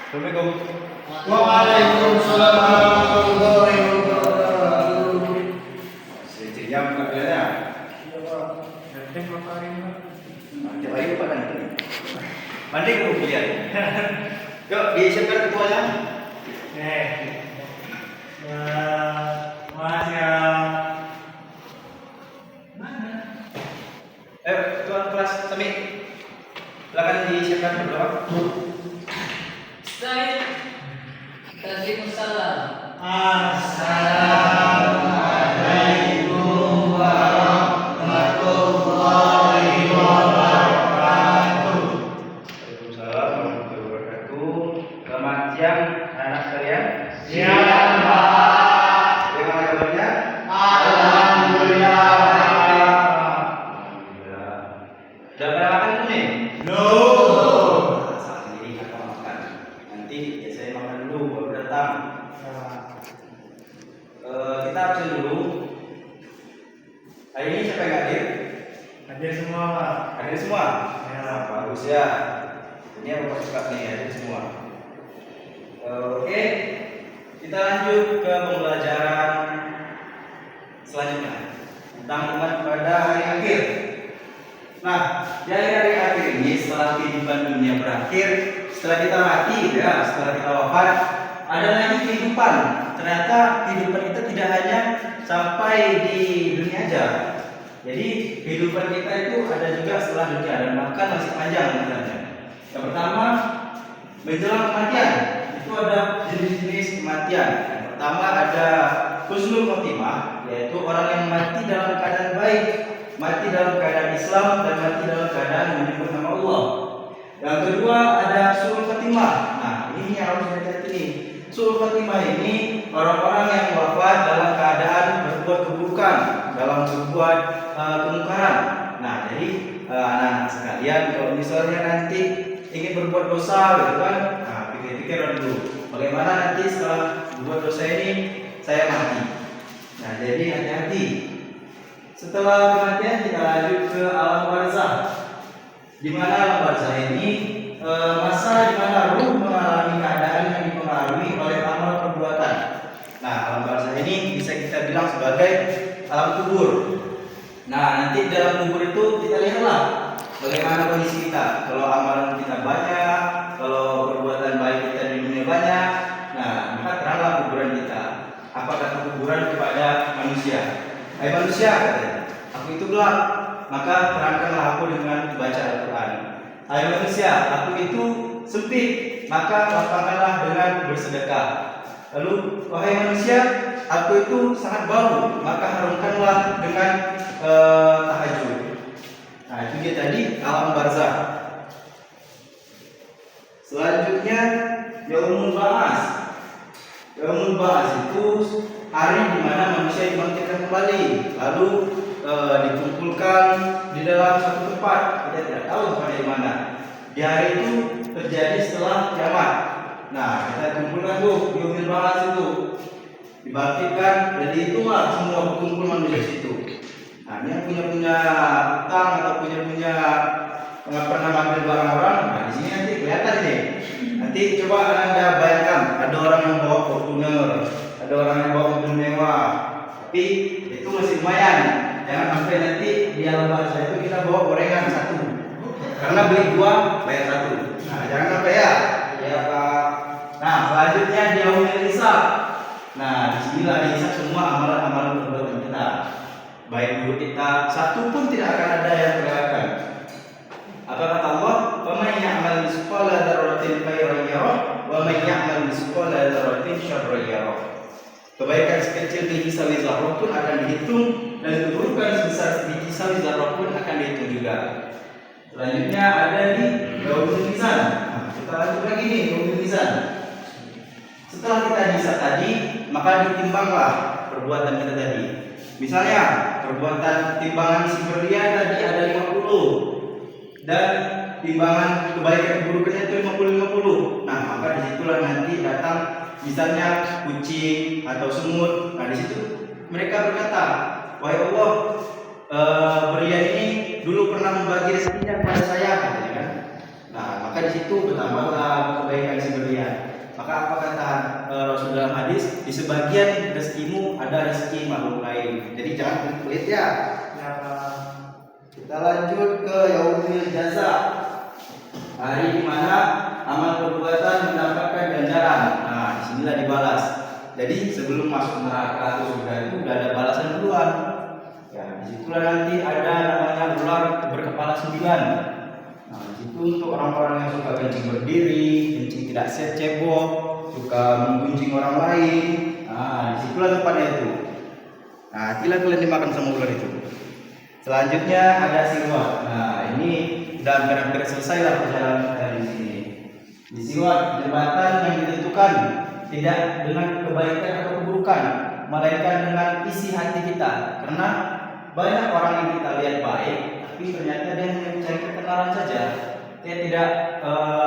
Assalamualaikum. Waalaikumsalam warahmatullahi wabarakatuh. Sejam kat dia dah. Iya Pak. Nanti berapa hari Pak? Tiap hari Pak nanti. Mandi ke kuliah. Yuk, disiapkan ketuanya. Mas ya. Ketua kelas Sami. Silakan disiapkan berdoa. Waalaikumsalam. Assalamualaikum warahmatullahi wabarakatuh. Waalaikumsalam warahmatullahi wabarakatuh. Selamat siang anak sekalian. Siang Pak. Bagaimana kabarnya? Alhamdulillah. Alhamdulillah. Sudah pernah makan belum nih? Belum. Saat ini kakak makan. Nanti ya saya makan dulu baru datang. Kita absen dulu. Hari ini siapa yang hadir? Hadir semua Pak. Hadir semua? Ya. Bagus ya. Ini yang bercepat nih, hadir semua. Oke, kita lanjut ke pembelajaran selanjutnya tentang iman pada hari akhir. Nah, di hari akhir ini setelah kehidupan dunia berakhir, setelah kita mati, ya, setelah kita wafat, ada lagi kehidupan. Ternyata kehidupan itu tidak hanya sampai di dunia aja. Jadi kehidupan kita itu ada juga setelah dunia dan bahkan masih panjang sebenarnya. Yang pertama, menjelang kematian. Itu ada jenis-jenis kematian. Yang pertama ada husnul khotimah, yaitu orang yang mati dalam keadaan baik, mati dalam keadaan Islam dan mati dalam keadaan menyebut nama Allah. Yang kedua ada suul khotimah. Nah, ini yang harus kita ini. Suul khotimah ini orang-orang yang wafat dalam keadaan berbuat keburukan, dalam berbuat kemungkaran. Nah, jadi anak-anak sekalian, kalau misalnya nanti ingin berbuat dosa, gitu kan? Nah, pikir-pikir dulu. Bagaimana nanti setelah berbuat dosa ini saya mati? Nah, jadi hati-hati. Setelah kematian kita lanjut ke alam barzah. Di mana alam barzah ini masa di mana ruh mengalami keadaan yang dipengaruhi oleh amal perbuatan. Nah, alam barzah ini bisa kita bilang sebagai alam kubur. Nah, nanti dalam kubur itu kita lihatlah bagaimana kondisi kita. Kalau amalan kita banyak, kalau perbuatan baik kita di dunia banyak, nah maka teranglah kuburan kita. Apa kata kuburan kepada manusia? Hai manusia, katanya, aku itu gelap, maka terangkanlah aku dengan baca Al-Quran. Hai manusia, aku itu sempit, maka lapangkanlah dengan bersedekah. Lalu, wahai manusia, aku itu sangat bau, maka harumkanlah dengan tahajud. Nah, itu dia tadi alam barzah. Selanjutnya yaumul ba'ats. Yaumul ba'ats itu hari di mana manusia dibangkitkan kembali, lalu dikumpulkan di dalam satu tempat. Kita tidak tahu tempat di mana. Di hari itu terjadi setelah kiamat. Nah, kita kumpulkan tuh yaumul ba'ats itu, dibangkitkan, jadi itulah semua berkumpul manusia situ. Nah, ini yang punya utang atau punya nggak pernah ambil barang orang, nah di sini nanti kelihatan nih. Nanti coba Anda bayangkan, ada orang yang bawa Fortuner, ada orang yang bawa mobil mewah, tapi itu masih lumayan. Jangan sampai nanti di alam barzah itu kita bawa gorengan satu, karena beli dua bayar satu. Nah, jangan sampai ya. Ya Pak. Nah, selanjutnya di yaumil hisab. Nah, disinilah dihisab semua amalan-amalan perbuatan kita. Baik dulu kita satu pun tidak akan ada yang terelakkan. Apa kata Allah? "Wa may ya'mal mithqala dzarratin khairan yarah, wa may ya'mal mithqala dzarratin syarran yarah." Kebaikan sekecil biji sawi zarrah pun akan dihitung dan keburukan sebesar biji sawi zarrah pun akan dihitung juga. Selanjutnya ada di yaumul mizan. Nah, kita lanjut lagi nih yaumul mizan. Setelah kita hisab tadi, maka ditimbanglah perbuatan kita tadi. Misalnya, perbuatan timbangan si berlian tadi ada 50 dan timbangan kebaikan keburukannya itu 50-50. Nah, maka disitulah nanti datang misalnya kucing atau semut. Nah, disitu mereka berkata, wahai Allah, berlian ini dulu pernah membagi rezekinya kepada saya, katanya kan. Nah, maka di situ bertambahlah kebaikan si berlian. hadis, di sebagian rezekimu ada rezeki makhluk lain. Jadi jangan pelit ya. Ya, Pak. Kita lanjut ke yaumil jaza. Hari di mana amal perbuatan mendapatkan ganjaran. Nah, disinilah dibalas. Jadi sebelum masuk neraka atau surga itu udah ada balasan duluan. Ya, disitulah nanti ada namanya ular berkepala 9. Nah, itu untuk orang-orang yang suka kencing berdiri, kencing tidak cebok, suka menggunjing orang lain. Nah, disitulah tempatnya itu. Nah, nantilah kalian dimakan sama ular itu. Selanjutnya ada siwak. Nah, ini sudah hampir selesai lah perjalanan kita di sini. Di siwak jembatan yang ditentukan tidak dengan kebaikan atau keburukan, melainkan dengan isi hati kita. Karena banyak orang yang kita lihat baik, tapi ternyata dia hanya mencari ketenaran saja. Dia tidak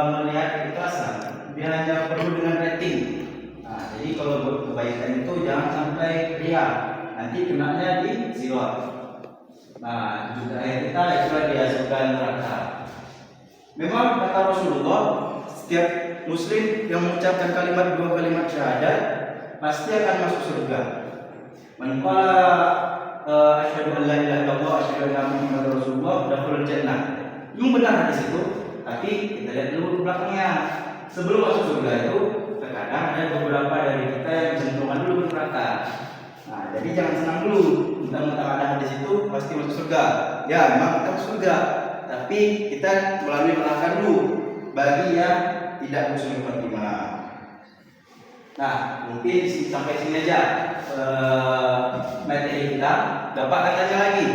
melihat keikhlasan. Dia hanya perlu dengan rating. Nah, jadi kalau buat kebaikan itu jangan sampai ria. Nanti kenanya di siwak. Nah, juga kita itulah diasukan neraka. Memang kata Rasulullah, setiap muslim yang mengucapkan dua kalimat syahadat pasti akan masuk surga. Man qala asyhadu an la ilaha illallah asyhadu anna muhammadar rasulullah dakhulul jannah. Yang benar hadis itu, tapi kita lihat dulu ke belakangnya. Sebelum masuk surga itu terkadang ada beberapa dari kita yang cenderung dulu ke neraka. Nah, jadi jangan senang dulu. Mentang-mentang ada hadis itu pasti masuk surga. Ya, memang kita masuk surga, tapi kita melalui neraka dulu bagi yang tidak husnul khotimah. Nah, mungkin sampai sini aja materi kita. Bapak akan tanya lagi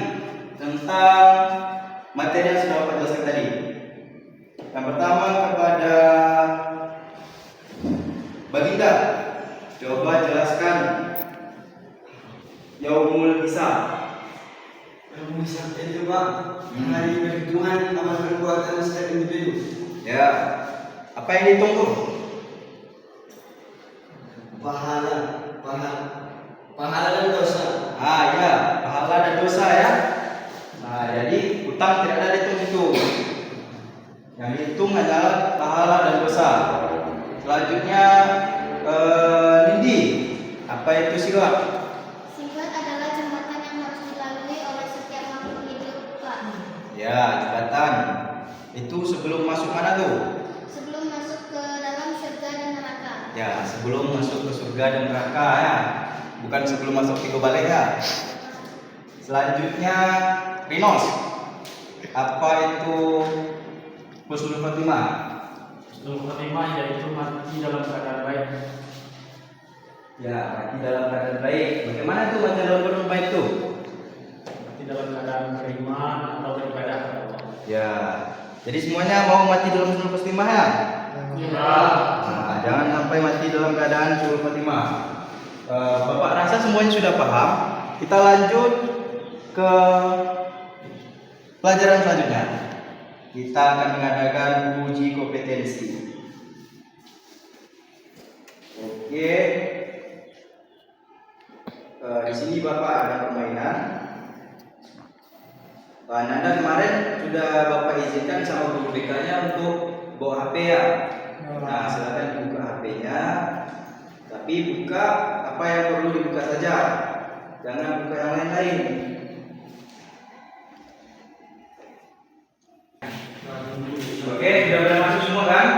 tentang materi yang sudah Bapak jelaskan tadi. Yang pertama kepada Baginda, coba jelaskan Yaumul Hisab. Yaumul Hisab itu Pak, hari perhitungan amal perbuatan setiap individu. Ya, apa yang ditunggu? Pahala dan dosa. Ya, pahala dan dosa ya. Nah, jadi utang tidak ada dihitung. Yang dihitung adalah pahala dan dosa. Selanjutnya Nindi, apa itu siwak? Siwak adalah jembatan yang harus dilalui oleh setiap makhluk hidup, Pak. Ya, jembatan. Itu sebelum masuk mana tuh? Sebelum masuk ke dalam surga dan neraka. Ya, sebelum masuk ke surga dan neraka ya. Bukan sebelum masuk tiga balik ya. Selanjutnya Rinos. Apa itu husnul khotimah? Husnul khotimah yaitu mati dalam keadaan baik. Ya, mati dalam keadaan baik. Bagaimana tuh mati dalam keadaan baik tuh? Mati dalam keadaan beriman atau beribadah kepada Allah. Ya. Jadi semuanya mau mati dalam husnul khotimah ya? Ya. Nah, jangan sampai mati dalam keadaan husnul khotimah. Bapak rasa semuanya sudah paham. Kita lanjut ke pelajaran selanjutnya. Kita akan mengadakan uji kompetensi. Oke. Di sini Bapak ada permainan. Pak Nanda kemarin sudah Bapak izinkan sama guru BK-nya untuk bawa HP ya. Nah, silakan buka HP-nya. Tapi buka apa yang perlu dibuka saja. Jangan buka yang lain-lain. Oke, sudah pada masuk semua kan?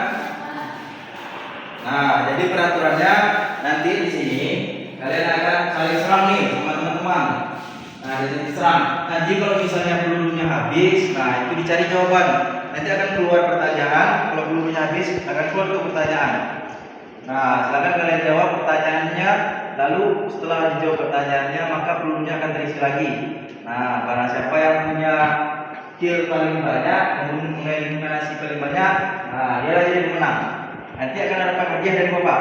Nah, jadi peraturannya nanti di sini kalian akan saling serang nih sama teman-teman. Nah, jadi diserang. Nanti kalau misalnya pelurunya habis, nah itu dicari jawaban. Nanti akan keluar pertanyaan. Kalau pelurunya habis, akan keluar tuh pertanyaan. Nah, silakan kalian jawab pertanyaannya. Lalu setelah dijawab pertanyaannya, maka pelurunya akan terisi lagi. Nah, barang siapa yang punya kill paling banyak, eliminasi paling banyak, nah dia aja yang menang. Nanti akan dapat hadiah dari Bapak.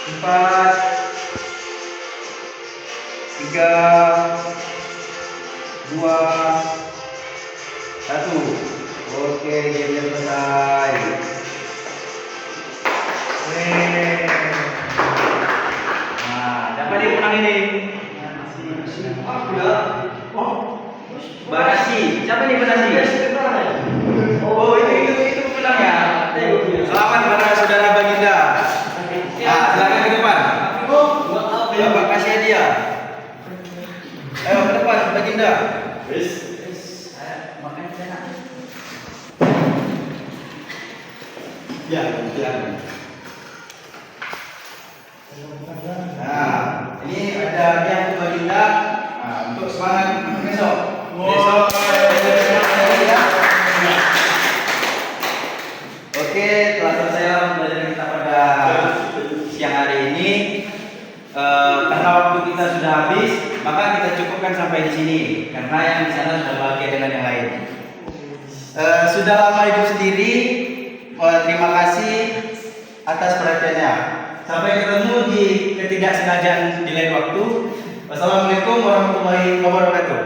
4, 3, 2, 1. Oke, game selesai. Nah, siapa nih menang ini? Aku ya. Barasi. Siapa nih Barasi? Oh, itu menang ya. Selamat para saudara Baginda. Nah, silakan ke depan. Bapak kasih hadiah. Ayo ke depan Baginda. Ya. Nah, ini ada hadiah untuk Baginda. Nah, untuk semangat besok. Besok ya. Oke, telah selesai pembelajaran kita pada siang hari ini. Karena waktu kita sudah habis, maka kita cukupkan sampai di sini. Karena yang di sana sudah bahagia dengan yang lain. Sudah lama hidup sendiri. Terima kasih atas perhatiannya. Sampai ketemu di ketidaksengajaan di lain waktu. Wassalamualaikum warahmatullahi wabarakatuh.